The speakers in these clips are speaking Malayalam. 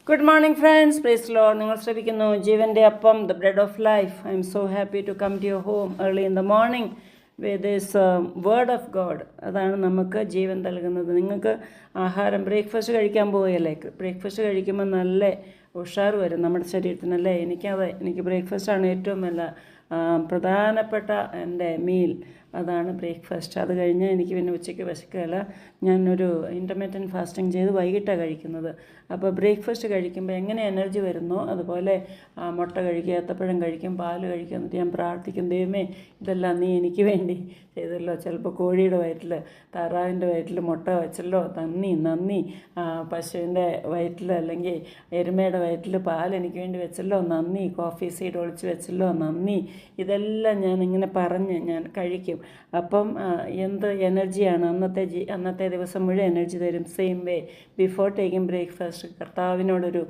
Good morning, friends. Praise the Lord. നിങ്ങൾ ശ്രമിക്കുന്നു ജീവൻ്റെ അപ്പം, the bread of life. I am so happy to come to your home early in the morning with this word of God. അതാണ് നമുക്ക് ജീവൻ നൽകുന്നത്. നിങ്ങൾക്ക് ആഹാരം ബ്രേക്ക്ഫാസ്റ്റ് കഴിക്കാൻ പോവുകയല്ലേ? ബ്രേക്ക്ഫാസ്റ്റ് കഴിക്കുമ്പോൾ നല്ല ഉഷാർ വരും നമ്മുടെ ശരീരത്തിനല്ലേ? എനിക്ക് ബ്രേക്ക്ഫാസ്റ്റാണ് ഏറ്റവും നല്ല പ്രധാനപ്പെട്ട എൻ്റെ മീൽ. അതാണ് ബ്രേക്ക്ഫാസ്റ്റ്. അത് കഴിഞ്ഞ് എനിക്ക് പിന്നെ ഉച്ചയ്ക്ക് വിശക്കുകയില്ല. ഞാനൊരു ഇൻ്റർമീഡിയറ്റ് ഫാസ്റ്റിംഗ് ചെയ്ത് വൈകിട്ടാണ് കഴിക്കുന്നത്. അപ്പോൾ ബ്രേക്ക്ഫാസ്റ്റ് കഴിക്കുമ്പോൾ എങ്ങനെ എനർജി വരുന്നോ അതുപോലെ മുട്ട കഴിക്കുക, ഏത്തപ്പഴം കഴിക്കും, പാല് കഴിക്കുക. എന്നിട്ട് ഞാൻ പ്രാർത്ഥിക്കും, ദൈവമേ ഇതെല്ലാം നീ എനിക്ക് വേണ്ടി ചെയ്തല്ലോ. ചിലപ്പോൾ കോഴിയുടെ വയറ്റിൽ, താറാവിൻ്റെ വയറ്റിൽ മുട്ട വെച്ചല്ലോ, നന്ദി. പശുവിൻ്റെ വയറ്റിൽ അല്ലെങ്കിൽ എരുമയുടെ വയറ്റിൽ പാൽ എനിക്ക് വേണ്ടി വെച്ചല്ലോ, നന്ദി. കോഫി സീഡ് ഒളിച്ച് വെച്ചല്ലോ, നന്ദി. ഇതെല്ലാം ഞാനിങ്ങനെ പറഞ്ഞ് ഞാൻ കഴിക്കും. അപ്പം എന്ത് എനർജിയാണ് അന്നത്തെ ദിവസം മുഴുവൻ എനർജി തരും. Same way before taking breakfast കർത്താവിനോടൊരു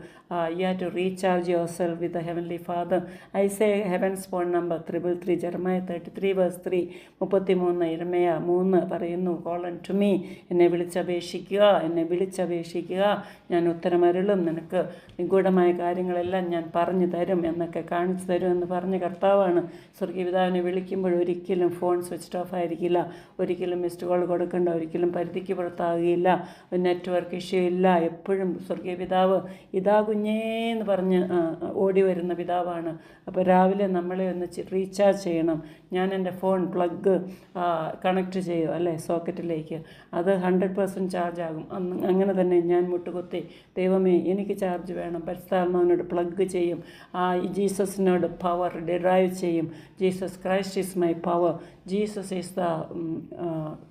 you have to recharge yourself with the heavenly father. I say heavens phone number 333 Jeremiah 33 verse 3 33 Jeremiah 3 പറയുന്നു, കോൾ അൺ ടു മീ, എന്നെ വിളിച്ചപേക്ഷിക്കുക, ഞാൻ ഉത്തരമരുളും, നിനക്ക് നിഗൂഢമായ കാര്യങ്ങളെല്ലാം ഞാൻ പറഞ്ഞു തരും എന്നൊക്കെ കാണിച്ചു തരും എന്ന് പറഞ്ഞ കർത്താവാണ്. സ്വർഗീയ പിതാവിനെ വിളിക്കുമ്പോൾ ഒരിക്കലും ഫോൺ സ്വിച്ച് ഓഫ് ആയിരിക്കില്ല, ഒരിക്കലും മിസ്ഡ് കോൾ കൊടുക്കണ്ട, ഒരിക്കലും പരിധിക്ക് പുറത്താകുകയില്ല, നെറ്റ്വർക്ക് ഇഷ്യൂ ഇല്ല. എപ്പോഴും സ്വർഗീയ പിതാവ് ഇതാ കുഞ്ഞേന്ന് പറഞ്ഞ് ഓടി വരുന്ന പിതാവാണ്. അപ്പോൾ രാവിലെ നമ്മളെ ഒന്ന് റീചാർജ് ചെയ്യണം. ഞാൻ എൻ്റെ ഫോൺ പ്ലഗ് കണക്ട് ചെയ്യും അല്ലേ സോക്കറ്റിലേക്ക്, അത് 100% ചാർജ് ആകും. അങ്ങനെ തന്നെ ഞാൻ മുട്ടുകുത്തി, ദൈവമേ എനിക്ക് ചാർജ് വേണം, പരിശുദ്ധാത്മാവിനോട് പ്ലഗ് ചെയ്യും, ജീസസിനോട് പവർ ഡിറൈവ് ചെയ്യും. Jesus Christ is my power. Jesus is the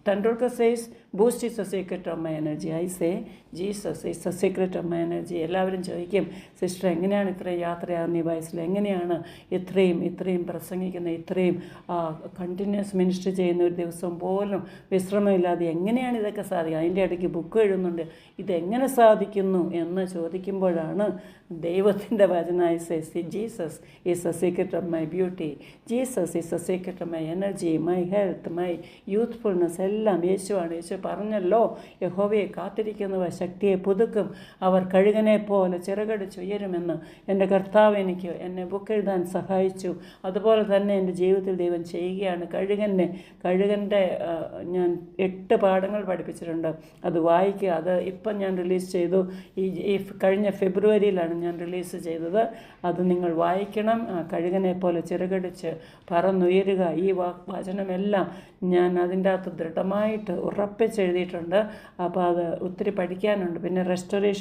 Tendulkar says, boost is the secret of my energy. I say, Jesus is the secret of my energy. എല്ലാവരും ചോദിക്കും, സിസ്റ്റർ എങ്ങനെയാണ് ഇത്രയും യാത്രയാകുന്ന ഈ വയസ്സിൽ, എങ്ങനെയാണ് ഇത്രയും പ്രസംഗിക്കുന്ന, ഇത്രയും കണ്ടിന്യൂസ് മിനിസ്റ്റർ ചെയ്യുന്ന, ഒരു ദിവസം പോലും വിശ്രമമില്ലാതെ എങ്ങനെയാണ് ഇതൊക്കെ സാധിക്കുക? അതിൻ്റെ ഇടയ്ക്ക് ബുക്ക് എഴുതുന്നുണ്ട്, ഇതെങ്ങനെ സാധിക്കുന്നു എന്ന് ചോദിക്കുമ്പോഴാണ് ദൈവത്തിൻ്റെ വചനം. I say, Jesus is the secret of my beauty. Jesus is the secret of my energy, my health, my youthfulness എല്ലാം യേശുവാണ്. യേശു പറഞ്ഞല്ലോ, യഹോവയെ കാത്തിരിക്കുന്നവർ ശക്തിയെ പുതുക്കും, അവർ കഴുകനെ പോലെ ചിറകടിച്ചുയരുമെന്ന്. എൻ്റെ കർത്താവ് എന്നെ ബുക്ക് എഴുതാൻ സഹായിച്ചു. അതുപോലെ തന്നെ എൻ്റെ ജീവിതത്തിൽ ദൈവം ചെയ്യുകയാണ്. കഴുകൻ്റെ ഞാൻ 8 പാഠങ്ങൾ പഠിപ്പിച്ചിട്ടുണ്ട്. അത് വായിക്കുക. അത് ഇപ്പം ഞാൻ റിലീസ് ചെയ്തു. ഈ കഴിഞ്ഞ ഫെബ്രുവരിയിലാണ് ഞാൻ റിലീസ് ചെയ്തത്. അത് നിങ്ങൾ വായിക്കണം. കഴുകനെ പോലെ ചിറകടിച്ച് പറന്നുയരുക. ഈ വചനമെല്ലാം ഞാൻ അതിൻ്റെ അകത്ത് ദൃഢമായിട്ട് ഉറപ്പിച്ചെഴുതിയിട്ടുണ്ട്. അപ്പോൾ അത് ഒത്തിരി പഠിക്കാനുണ്ട്. പിന്നെ റെസ്റ്റോറേഷൻ